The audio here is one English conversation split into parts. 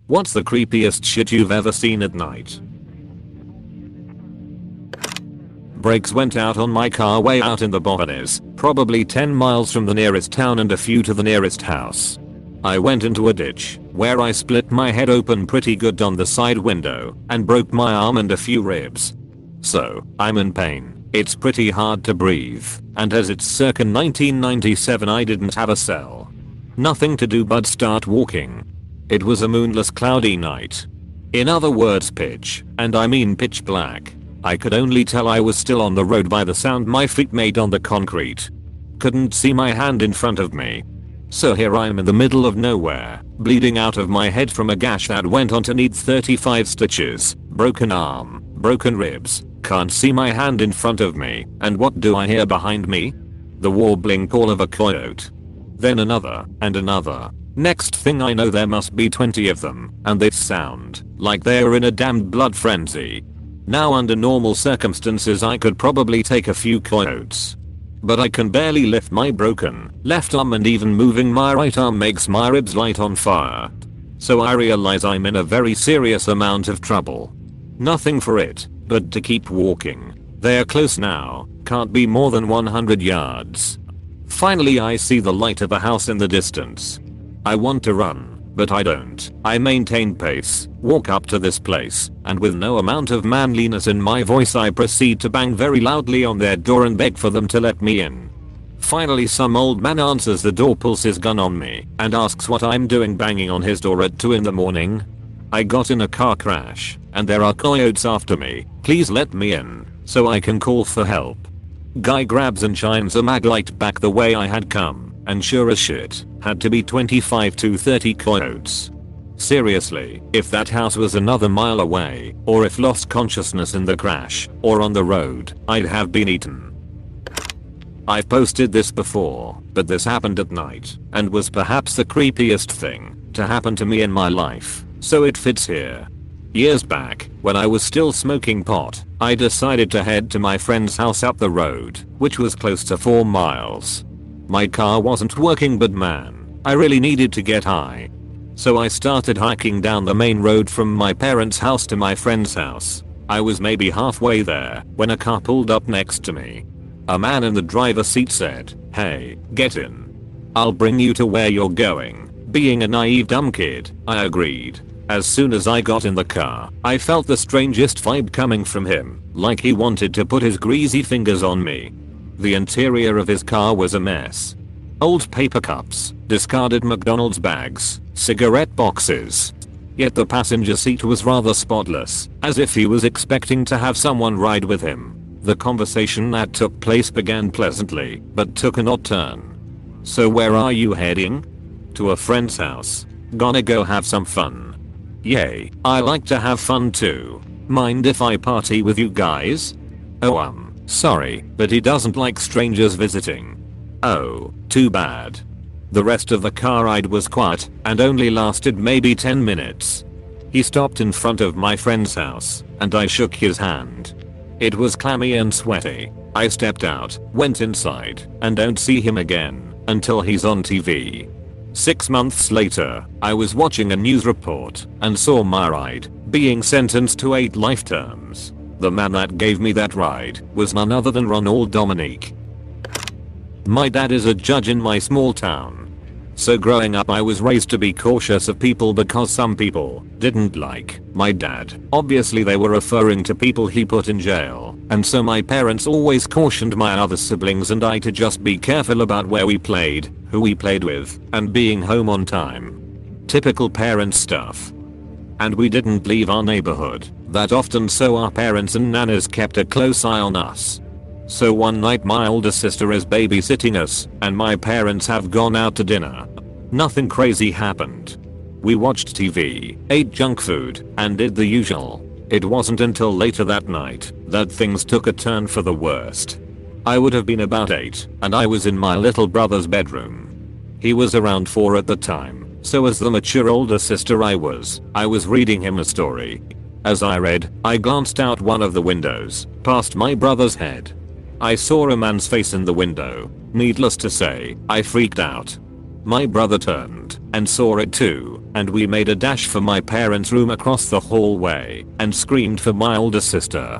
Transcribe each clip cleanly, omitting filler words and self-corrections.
What's the creepiest shit you've ever seen at night? Brakes went out on my car way out in the boonies, probably 10 miles from the nearest town and a few to the nearest house. I went into a ditch, where I split my head open pretty good on the side window, and broke my arm and a few ribs. So, I'm in pain, it's pretty hard to breathe, and as it's circa 1997 I didn't have a cell. Nothing to do but start walking. It was a moonless cloudy night. In other words pitch, and I mean pitch black. I could only tell I was still on the road by the sound my feet made on the concrete. Couldn't see my hand in front of me. So here I'm in the middle of nowhere, bleeding out of my head from a gash that went on to need 35 stitches, broken arm, broken ribs, can't see my hand in front of me, and what do I hear behind me? The warbling call of a coyote. Then another, and another. Next thing I know there must be 20 of them, and they sound like they're in a damned blood frenzy. Now under normal circumstances I could probably take a few coyotes. But I can barely lift my broken left arm, and even moving my right arm makes my ribs light on fire. So I realize I'm in a very serious amount of trouble. Nothing for it but to keep walking. They're close now, can't be more than 100 yards. Finally I see the light of a house in the distance. I want to run, but I don't. I maintain pace, walk up to this place, and with no amount of manliness in my voice I proceed to bang very loudly on their door and beg for them to let me in. Finally some old man answers the door, pulls his gun on me, and asks what I'm doing banging on his door at 2 in the morning. I got in a car crash, and there are coyotes after me, please let me in, so I can call for help. Guy grabs and shines a mag light back the way I had come. And sure as shit, had to be 25 to 30 coyotes. Seriously, if that house was another mile away, or if lost consciousness in the crash, or on the road, I'd have been eaten. I've posted this before, but this happened at night, and was perhaps the creepiest thing to happen to me in my life, so it fits here. Years back, when I was still smoking pot, I decided to head to my friend's house up the road, which was close to 4 miles. My car wasn't working, but man, I really needed to get high. So I started hiking down the main road from my parents' house to my friend's house. I was maybe halfway there when a car pulled up next to me. A man in the driver's seat said, "Hey, get in. I'll bring you to where you're going." Being a naive dumb kid, I agreed. As soon as I got in the car, I felt the strangest vibe coming from him, like he wanted to put his greasy fingers on me. The interior of his car was a mess. Old paper cups, discarded McDonald's bags, cigarette boxes. Yet the passenger seat was rather spotless, as if he was expecting to have someone ride with him. The conversation that took place began pleasantly, but took an odd turn. "So where are you heading?" "To a friend's house. Gonna go have some fun." "Yay, I like to have fun too. Mind if I party with you guys?" "Oh sorry, but he doesn't like strangers visiting." "Oh, too bad." The rest of the car ride was quiet and only lasted maybe 10 minutes. He stopped in front of my friend's house and I shook his hand. It was clammy and sweaty. I stepped out, went inside, and don't see him again until he's on TV. 6 months later, I was watching a news report and saw my ride being sentenced to 8 life terms. The man that gave me that ride was none other than Ronald Dominique. My dad is a judge in my small town. So growing up I was raised to be cautious of people because some people didn't like my dad. Obviously they were referring to people he put in jail, and so my parents always cautioned my other siblings and I to just be careful about where we played, who we played with, and being home on time. Typical parent stuff. And we didn't leave our neighborhood that often, so our parents and nanas kept a close eye on us. So one night my older sister is babysitting us and my parents have gone out to dinner. Nothing crazy happened. We watched TV, ate junk food, and did the usual. It wasn't until later that night that things took a turn for the worst. I would have been about 8 and I was in my little brother's bedroom. He was around 4 at the time, so as the mature older sister I was reading him a story. As I read, I glanced out one of the windows, past my brother's head. I saw a man's face in the window. Needless to say, I freaked out. My brother turned and saw it too, and we made a dash for my parents' room across the hallway and screamed for my older sister.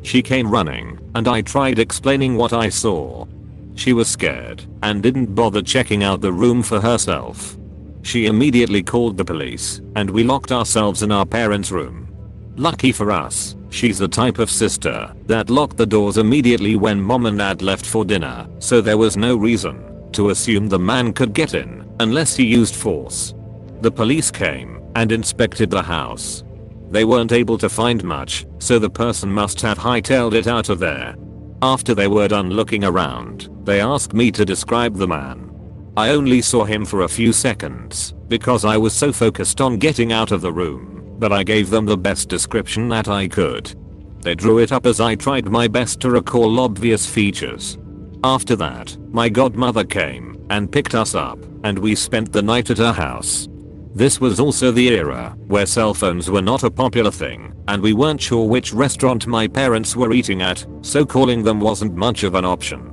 She came running, and I tried explaining what I saw. She was scared and didn't bother checking out the room for herself. She immediately called the police, and we locked ourselves in our parents' room. Lucky for us, she's the type of sister that locked the doors immediately when mom and dad left for dinner, so there was no reason to assume the man could get in unless he used force. The police came and inspected the house. They weren't able to find much, so the person must have hightailed it out of there. After they were done looking around, they asked me to describe the man. I only saw him for a few seconds because I was so focused on getting out of the room, but I gave them the best description that I could. They drew it up as I tried my best to recall obvious features. After that, my godmother came and picked us up, and we spent the night at her house. This was also the era where cell phones were not a popular thing, and we weren't sure which restaurant my parents were eating at, so calling them wasn't much of an option.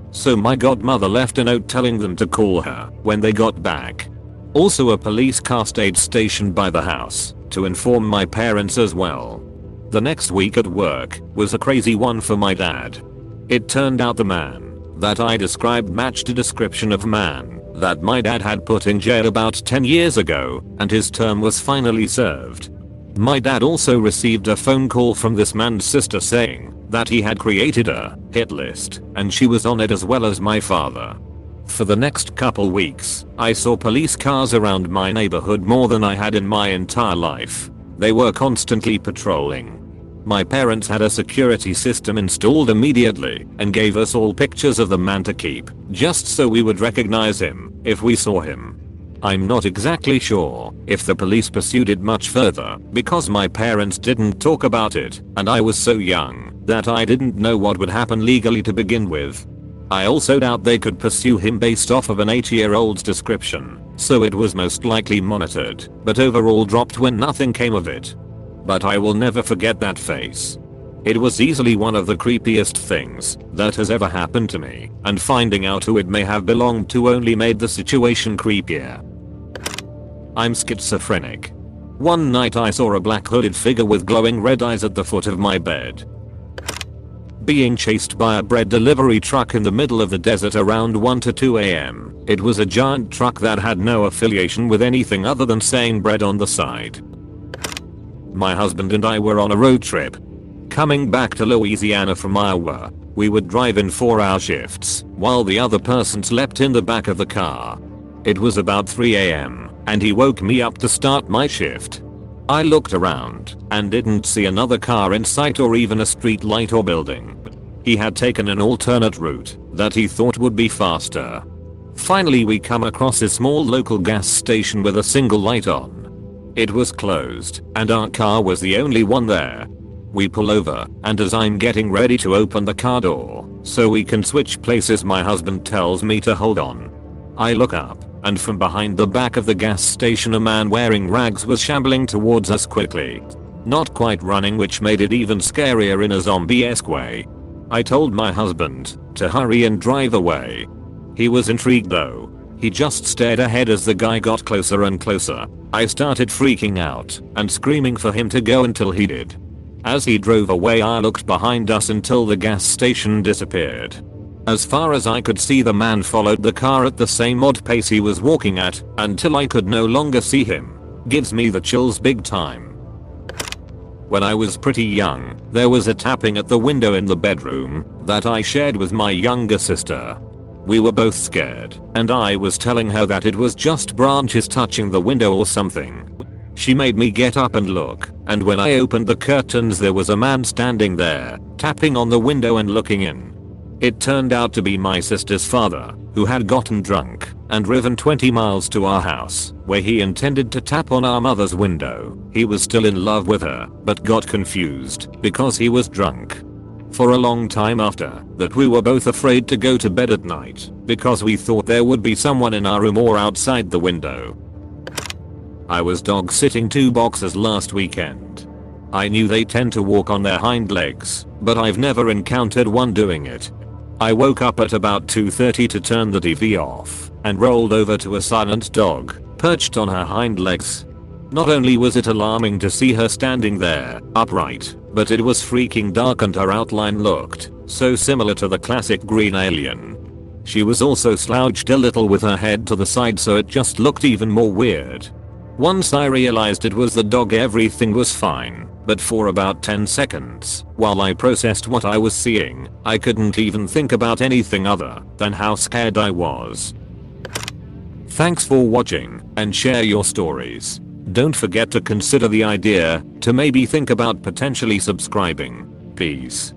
So my godmother left a note telling them to call her when they got back. Also a police car stayed stationed by the house to inform my parents as well. The next week at work was a crazy one for my dad. It turned out the man that I described matched a description of man that my dad had put in jail about 10 years ago, and his term was finally served. My dad also received a phone call from this man's sister saying that he had created a hit list and she was on it as well as my father. For the next couple weeks, I saw police cars around my neighborhood more than I had in my entire life. They were constantly patrolling. My parents had a security system installed immediately and gave us all pictures of the man to keep, just so we would recognize him if we saw him. I'm not exactly sure if the police pursued it much further because my parents didn't talk about it and I was so young that I didn't know what would happen legally to begin with. I also doubt they could pursue him based off of an 8-year-old's description, so it was most likely monitored, but overall dropped when nothing came of it. But I will never forget that face. It was easily one of the creepiest things that has ever happened to me, and finding out who it may have belonged to only made the situation creepier. I'm schizophrenic. One night I saw a black hooded figure with glowing red eyes at the foot of my bed. Being chased by a bread delivery truck in the middle of the desert around 1 to 2 am. It was a giant truck that had no affiliation with anything other than saying bread on the side. My husband and I were on a road trip. Coming back to Louisiana from Iowa, we would drive in 4-hour shifts while the other person slept in the back of the car. It was about 3 am, and he woke me up to start my shift. I looked around and didn't see another car in sight or even a street light or building. He had taken an alternate route that he thought would be faster. Finally we come across a small local gas station with a single light on. It was closed, and our car was the only one there. We pull over, and as I'm getting ready to open the car door so we can switch places, my husband tells me to hold on. I look up, and from behind the back of the gas station a man wearing rags was shambling towards us quickly. Not quite running, which made it even scarier in a zombie-esque way. I told my husband to hurry and drive away. He was intrigued though. He just stared ahead as the guy got closer and closer. I started freaking out and screaming for him to go until he did. As he drove away I looked behind us until the gas station disappeared. As far as I could see, the man followed the car at the same odd pace he was walking at until I could no longer see him. Gives me the chills big time. When I was pretty young, there was a tapping at the window in the bedroom that I shared with my younger sister. We were both scared, and I was telling her that it was just branches touching the window or something. She made me get up and look, and when I opened the curtains there was a man standing there, tapping on the window and looking in. It turned out to be my sister's father, who had gotten drunk and driven 20 miles to our house, where he intended to tap on our mother's window. He was still in love with her, but got confused because he was drunk. For a long time after that we were both afraid to go to bed at night because we thought there would be someone in our room or outside the window. I was dog sitting 2 boxers last weekend. I knew they tend to walk on their hind legs, but I've never encountered one doing it. I woke up at about 2:30 to turn the TV off and rolled over to a silent dog, perched on her hind legs. Not only was it alarming to see her standing there, upright, but it was freaking dark and her outline looked so similar to the classic green alien. She was also slouched a little with her head to the side, so it just looked even more weird. Once I realized it was the dog, everything was fine, but for about 10 seconds, while I processed what I was seeing, I couldn't even think about anything other than how scared I was. Thanks for watching, and share your stories. Don't forget to consider the idea to maybe think about potentially subscribing. Peace.